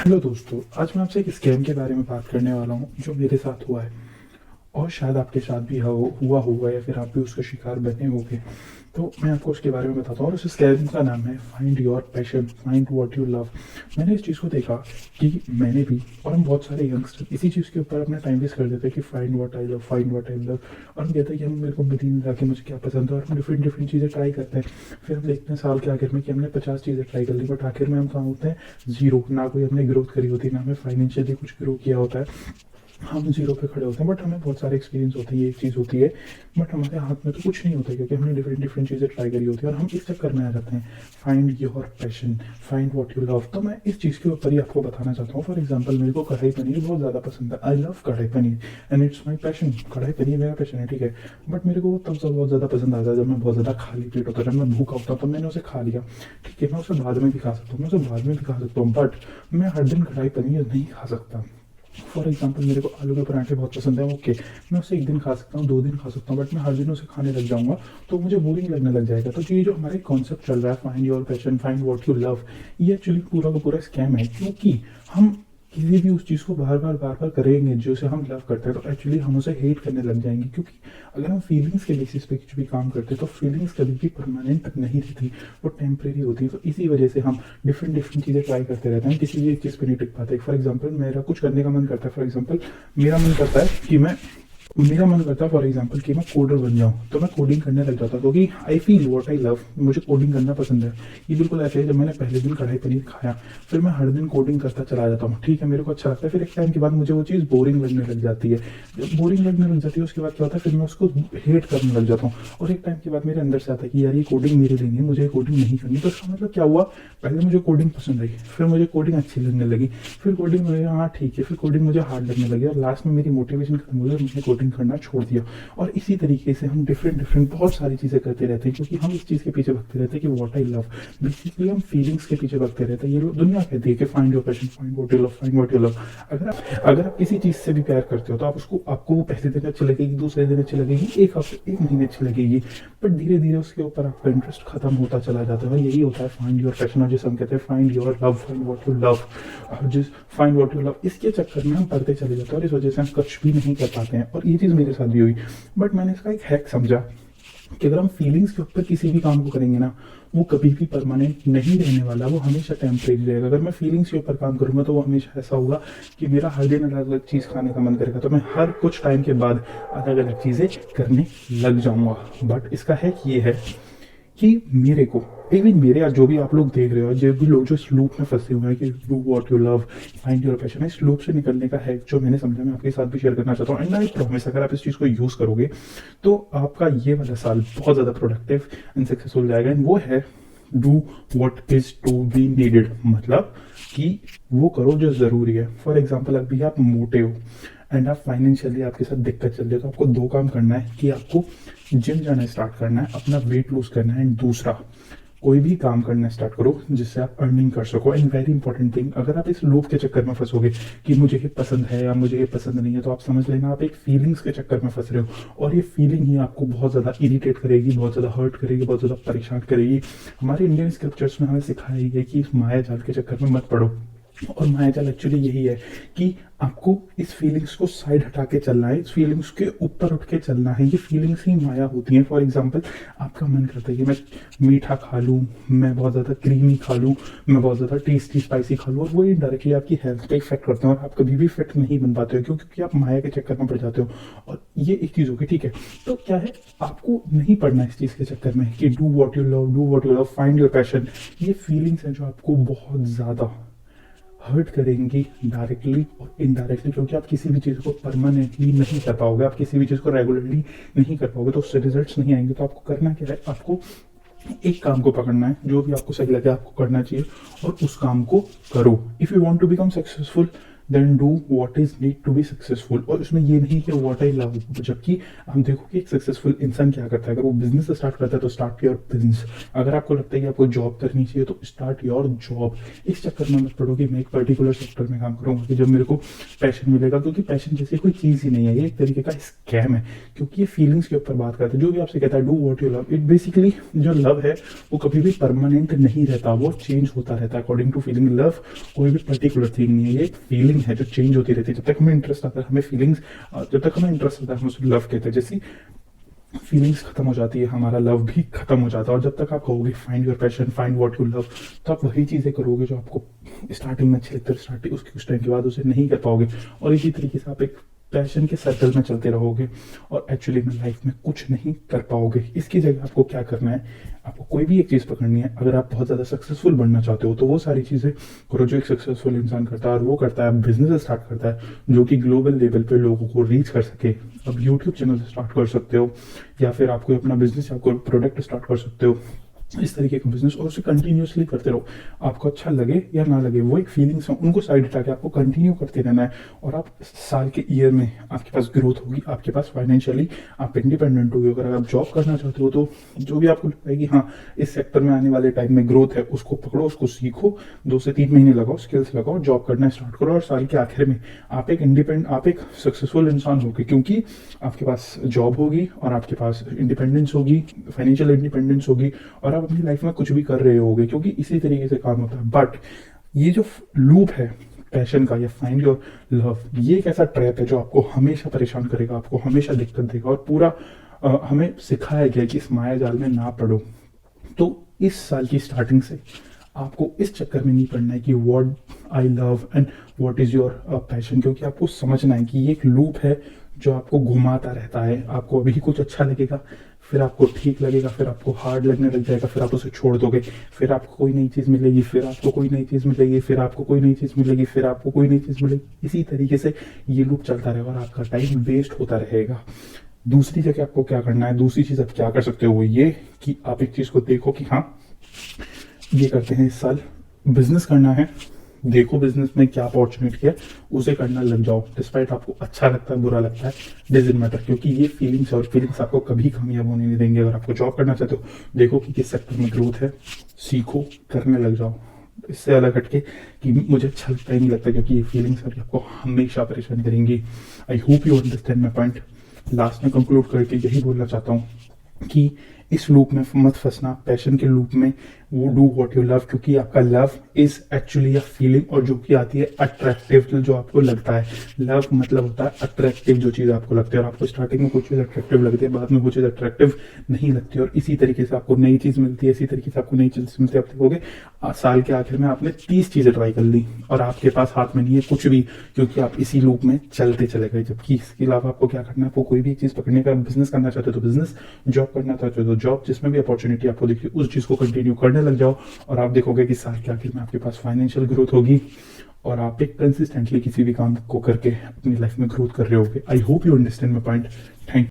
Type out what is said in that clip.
Hello दोस्तों, आज मैं आपसे एक स्कैम के बारे में बात करने वाला हूँ जो मेरे साथ हुआ है और शायद आपके साथ भी हुआ होगा या फिर आप भी उसका शिकार बने होंगे। तो मैं आपको उसके बारे में बताता हूँ और उस स्कैम का नाम है find your passion, find what you love. मैंने इस चीज़ को देखा कि मैंने भी और हम बहुत सारे यंगस्टर इसी चीज़ के ऊपर अपना टाइम वेस्ट कर देते हैं कि find what I love, find what I love. और हम कहते हैं कि हम मेरे को मिली नहीं रहा कि मुझे क्या पसंद है और हम डिफरेंट डिफरेंट चीज़ें ट्राई करते हैं। फिर हम देखते हैं साल के आखिर में कि हमने 50 चीज़ें ट्राई कर ली, बट आखिर में हम कहाँ होते हैं? जीरो। ना कोई हमने ग्रोथ करी होती, ना हमें फाइनेंशियली कुछ ग्रो किया होता है। हम जीरो पे खड़े होते हैं, बट हमें बहुत सारे एक्सपीरियंस होते हैं, ये एक चीज़ होती है। बट हमारे हाथ में तो कुछ नहीं होता क्योंकि हमने डिफरेंट डिफरेंट चीज़ें ट्राई करी होती है और हम इस चक्कर में आ जाते हैं find your passion, find what you love. तो मैं इस चीज़ के ऊपर ही आपको बताना चाहता हूँ। फॉर एग्जाम्पल, मेरे को कढ़ाई पनीर बहुत ज़्यादा पसंद है। आई लव कढ़ाई paneer and it's my passion. कढ़ाई पनीर मेरा पैशन है, ठीक है। बट मेरे को वो तब से बहुत ज़्यादा पसंद आता है जब मैं बहुत ज़्यादा खाली पेट होता है, जब मैं भूखा होता हूँ, तो मैंने उसे खा लिया। ठीक है, मैं उसे बाद में भी खा सकता हूँ, मैं उसे बाद में भी खा सकता हूँ, बट मैं हर दिन कढ़ाई पनीर नहीं खा सकता। फॉर एग्जाम्पल, मेरे को आलू के पराठे बहुत पसंद है, ओके। मैं उसे एक दिन खा सकता हूँ, 2 दिन खा सकता हूँ, बट मैं हर दिन उसे खाने लग जाऊंगा तो मुझे बोरिंग लगने लग जाएगा। तो ये जो हमारे कॉन्सेप्ट चल रहा है find your passion, find what you love, ये एक्चुअली पूरा का पूरा स्कैम है। क्योंकि हम किसी भी उस चीज़ को बार बार करेंगे जो उसे हम लव करते हैं, तो एक्चुअली हम उसे हेट करने लग जाएंगे। क्योंकि अगर हम फीलिंग्स के बेसिस पे कुछ भी काम करते हैं तो फीलिंग्स कभी भी परमानेंट नहीं रहती, वो टेम्प्रेरी होती है। तो इसी वजह से हम डिफरेंट डिफरेंट चीज़ें ट्राई करते रहते हैं, किसी भी एक चीज़ पे नहीं टिक पाते। फॉर एग्जाम्पल, मेरा कुछ करने का मन करता है। फॉर एग्जाम्पल, मेरा मन करता है फॉर एग्जाम्पल कि मैं कोडर बन जाऊँ, तो मैं कोडिंग करने लग जाता हूँ क्योंकि I feel what I love, मुझे कोडिंग करना पसंद है। ये बिल्कुल ऐसे है जब मैंने पहले दिन कढ़ाई पनीर खाया, फिर मैं हर दिन कोडिंग करता चला जाता हूँ। ठीक है, मेरे को अच्छा लगता है। फिर एक टाइम के बाद मुझे वो चीज़ बोरिंग लगने लग जाती है। जब बोरिंग लगने लग जाती है उसके बाद क्या होता है, फिर मैं उसको हेट करने लग जाता हूँ। और एक टाइम के बाद मेरे अंदर से आता है कि यार ये कोडिंग मेरे लिए नहीं है, मुझे कोडिंग नहीं करनी। तो इसका मतलब क्या हुआ? पहले मुझे कोडिंग पसंद आई, फिर मुझे कोडिंग अच्छी लगने लगी, फिर कोडिंग मुझे हाँ ठीक है, फिर कोडिंग मुझे हार्ड लगने लगी और लास्ट में मेरी मोटिवेशन खत्म हो गई, मैंने कोडिंग करना छोड़ दिया। और इसी तरीके से हम डिफरेंट डिफरेंट बहुत सारी चीज़ें करते रहते हैं क्योंकि हम इस चीज़ के पीछे भगते रहते हैं कि व्हाट आई लव। बेसिकली हम फीलिंग्स के पीछे भगते रहते हैं। ये दुनिया कहती है कि find your passion, find what you love, find what you love. अगर आप किसी चीज़ से भी प्यार करते हो तो आपको वो पहले दिन अच्छी लगेगी, दूसरे दिन अच्छी लगेगी, एक हफ्ते, एक महीने अच्छी लगेगी, बट धीरे धीरे उसके ऊपर आपका इंटरेस्ट खत्म होता चला जाता है। यही होता है फाइंड योर पैशन, और जिसे हम कहते हैं find your love, find what you love. जिस फाइंड व्हाट यू लव, इसके चक्कर में हम पढ़ते चले जाते हैं और इस वजह से हम कुछ भी नहीं कर पाते हैं। और ये चीज़ मेरे साथ भी हुई। बट मैंने इसका एक हैक समझा कि अगर हम फीलिंग्स के ऊपर किसी भी काम को करेंगे ना, वो कभी भी परमानेंट नहीं रहने वाला, वो हमेशा टेम्परेरी रहेगा। अगर मैं फीलिंग्स के ऊपर काम करूंगा तो वो हमेशा ऐसा होगा कि मेरा हर दिन अलग अलग चीज़ खाने का मन करेगा, तो मैं हर कुछ टाइम के बाद अलग अलग चीज़ें करने लग जाऊंगा। बट इसका हैक ये है कि मेरे को, इवन मेरे या जो भी आप लोग देख रहे हो, जो भी लोग जो इस लूप में फंसे हुए हैं कि do what you love, find your passion, इस लूप से निकलने का है जो मैंने समझा, मैं आपके साथ भी शेयर करना चाहता हूँ। एंड आई प्रॉमिस, अगर आप इस चीज़ को यूज़ करोगे तो आपका ये वाला साल बहुत ज़्यादा प्रोडक्टिव एंड सक्सेसफुल जाएगा। एंड वो है do what is to be needed, मतलब कि वो करो जो ज़रूरी है। फॉर एग्जाम्पल, अभी आप मोटे हो एंड आप फाइनेंशियली आपके साथ दिक्कत चल रही है, तो आपको 2 काम करना है कि आपको जिम जाना स्टार्ट करना है, अपना वेट लूज करना है, एंड दूसरा कोई भी काम करना स्टार्ट करो जिससे आप अर्निंग कर सको। एंड वेरी इंपॉर्टेंट थिंग, अगर आप इस लूप के चक्कर में फंसोगे कि मुझे ये पसंद है या मुझे ये पसंद नहीं है, तो आप समझ लेना आप एक फीलिंग्स के चक्कर में फंस रहे हो। और ये फीलिंग ही आपको बहुत ज़्यादा इरिटेट करेगी, बहुत ज़्यादा हर्ट करेगी, बहुत ज़्यादा परेशान करेगी। हमारे इंडियन स्क्रिप्चर्स में हमें सिखाया ही है कि इस माया जाल के चक्कर में मत पड़ो। और मायाजाल एक्चुअली यही है कि आपको इस फीलिंग्स को साइड हटा के चलना है, इस फीलिंग्स के ऊपर उठ के चलना है। ये फीलिंग्स ही माया होती हैं। फॉर एग्जांपल, आपका मन करता है कि मैं मीठा खा लूँ, मैं बहुत ज़्यादा क्रीमी खा लूँ, मैं बहुत ज़्यादा टेस्टी स्पाइसी खा लूँ, और वो इनडायरेक्टली आपकी हेल्थ पे इफेक्ट करते हैं और आप कभी भी फिट नहीं बन पाते हो क्योंकि आप माया के चक्कर में पड़ जाते हो। और ये एक चीज़ होगी, ठीक है। तो क्या है, आपको नहीं पड़ना इस चीज़ के चक्कर में कि do what you love, do what you love, find your passion. ये फीलिंग्स हैं जो आपको बहुत ज़्यादा हर्ट करेंगी डायरेक्टली और इनडायरेक्टली, क्योंकि आप किसी भी चीज़ को परमानेंटली नहीं कर पाओगे, आप किसी भी चीज़ को रेगुलरली नहीं कर पाओगे, तो उससे रिजल्ट्स नहीं आएंगे। तो आपको करना क्या है, आपको एक काम को पकड़ना है जो भी आपको सही लगे आपको करना चाहिए और उस काम को करो। If you want to become successful, then do what is need to be successful. और उसमें ये नहीं कि व्हाट आई लव, जबकि हम देखो कि एक सक्सेसफुल इंसान क्या करता है, अगर वो बिजनेस स्टार्ट करता है तो स्टार्ट योर बिजनेस। अगर आपको लगता है कि आपको जॉब करनी चाहिए तो स्टार्ट योर जॉब। इस चक्कर में मत पड़ो कि मैं एक पर्टिकुलर सेक्टर में काम करूंगा कि जब मेरे को पैशन मिलेगा, क्योंकि पैशन जैसी कोई चीज़ ही नहीं है, ये एक तरीके का स्कैम है, क्योंकि ये फीलिंग्स के ऊपर बात करता है। जो भी आपसे कहता है do what you love, it basically जो लव है वो कभी भी परमानेंट नहीं रहता, वो चेंज होता रहता है अकॉर्डिंग टू फीलिंग। लव कोई भी पर्टिकुलर थिंग नहीं है, ये एक फीलिंग है जो चेंज होती रहती है। जब तक हमें इंटरेस्ट आता है हमें फीलिंग्स, जब तक हमें इंटरेस्ट आता है हम उसे लव कहते हैं। जैसी फीलिंग्स खत्म हो जाती है हमारा लव भी खत्म हो जाता है। और जब तक आप कहोगे find your passion, find what you love, तो आप वही चीज़ें करोगे जो आपको स्टार्टिंग में अच्छी लगती है, स्टार्टिंग उसके कुछ टाइम के बाद उसे नहीं कर पाओगे। और इसी तरीके से आप एक पैशन के सर्कल में चलते रहोगे और एक्चुअली में लाइफ में कुछ नहीं कर पाओगे। इसकी जगह आपको क्या करना है, आपको कोई भी एक चीज़ पकड़नी है। अगर आप बहुत ज़्यादा सक्सेसफुल बनना चाहते हो तो वो सारी चीज़ें करो जो एक सक्सेसफुल इंसान करता है, और वो करता है बिजनेस स्टार्ट करता है जो कि ग्लोबल लेवल पे लोगों को रीच कर सके। अब यूट्यूब चैनल स्टार्ट कर सकते हो, या फिर आपको अपना बिजनेस या कोई प्रोडक्ट स्टार्ट कर सकते हो, इस तरीके का बिजनेस, और उसे कंटिन्यूसली करते रहो। आपको अच्छा लगे या ना लगे, वो एक फीलिंग्स है, उनको साइड हटा के आपको कंटिन्यू करते रहना है। और आप साल के ईयर में आपके पास ग्रोथ होगी, आपके पास फाइनेंशियली आप इंडिपेंडेंट होगी। अगर आप जॉब करना चाहते हो तो जो भी आपको लगता है कि हाँ इस सेक्टर में आने वाले टाइम में ग्रोथ है, उसको पकड़ो, उसको सीखो, 2 से 3 महीने लगाओ, स्किल्स लगाओ, जॉब करना स्टार्ट करो, और साल के आखिर में आप एक सक्सेसफुल इंसान होगे, क्योंकि आपके पास जॉब होगी और आपके पास इंडिपेंडेंस होगी, फाइनेंशियल इंडिपेंडेंस होगी, और आप अपनी लाइफ में कुछ भी कर रहे होगे, क्योंकि इसी तरीके से काम होता है। बट ये जो लूप है पैशन का या फाइंड योर लव, ये एक ऐसा ट्रैप है जो आपको हमेशा परेशान करेगा, आपको हमेशा दिक्कत देगा, और पूरा हमें सिखाया गया कि इस माया जाल में ना पड़ो। तो इस साल की स्टार्टिंग से आपको इस चक्कर में नहीं पड़ना है कि what I love and what is your passion, क्योंकि आपको समझना है कि ये एक लूप है जो आपको घुमाता रहता है। आपको अभी कुछ अच्छा लगेगा, फिर आपको ठीक लगेगा, फिर आपको हार्ड लगने लग जाएगा, फिर आप उसे छोड़ दोगे, फिर आपको कोई नई चीज़ मिलेगी, फिर आपको कोई नई चीज़ मिलेगी, फिर आपको कोई नई चीज़ मिलेगी, फिर आपको कोई नई चीज़ मिलेगी। इसी तरीके से ये लूप चलता रहेगा और आपका टाइम वेस्ट होता रहेगा। दूसरी जगह आपको क्या करना है, दूसरी चीज़ आप क्या कर सकते हो वो ये कि आप एक चीज़ को देखो कि हाँ ये करते हैं इस साल, बिजनेस करना है, देखो बिजनेस में क्या अपॉर्चुनिटी है, उसे करना लग जाओ। डिस्पाइट आपको अच्छा लगता है बुरा लगता है डजंट मैटर, क्योंकि ये फीलिंग्स और फीलिंग्स आपको कभी कामयाब होने नहीं देंगे। अगर आपको जॉब करना चाहते हो देखो कि किस सेक्टर में ग्रोथ है, सीखो, करने लग जाओ। इससे अलग हटके कि मुझे अच्छा लगता ही नहीं लगता, क्योंकि ये फीलिंग्स आपको हमेशा परेशान करेंगी। I hope you understand my point. Last में कंक्लूड करके यही बोलना चाहता हूँ कि इस लूप में मत फंसना, पैशन के लूप में। वो डू व्हाट यू लव, क्योंकि आपका love is actually a feeling, और जो कि आती है अट्रैक्टिव, जो आपको लगता है। लव मतलब होता है अट्रैक्टिव, जो चीज़ आपको लगती है, और आपको स्टार्टिंग में कुछ चीज़ अट्रैक्टिव लगती है, बाद में वो चीज़ अट्रैक्टिव नहीं लगती, और इसी तरीके से आपको नई चीज़ मिलती है, इसी तरीके से आपको नई चीज़ मिलती है। आप देखोगे साल के आखिर में आपने 30 चीज़ें ट्राई कर ली और आपके पास हाथ में नहीं है कुछ भी, क्योंकि आप इसी लूप में चलते चले गए। जबकि इसके अलावा आपको क्या करना है, आपको कोई भी एक चीज़ पकड़ने का, बिजनेस करना चाहते हो तो बिजनेस, जॉब करना चाहते हो तो जॉब, जिसमें भी अपॉर्चुनिटी आपको दिखी उस चीज़ को कंटिन्यू करने लग जाओ, और आप देखोगे कि साल के आखिर में आपके पास फाइनेंशियल ग्रोथ होगी और आप एक कंसिस्टेंटली किसी भी काम को करके अपनी लाइफ में ग्रोथ कर रहे होगे। I hope you understand my point. Thank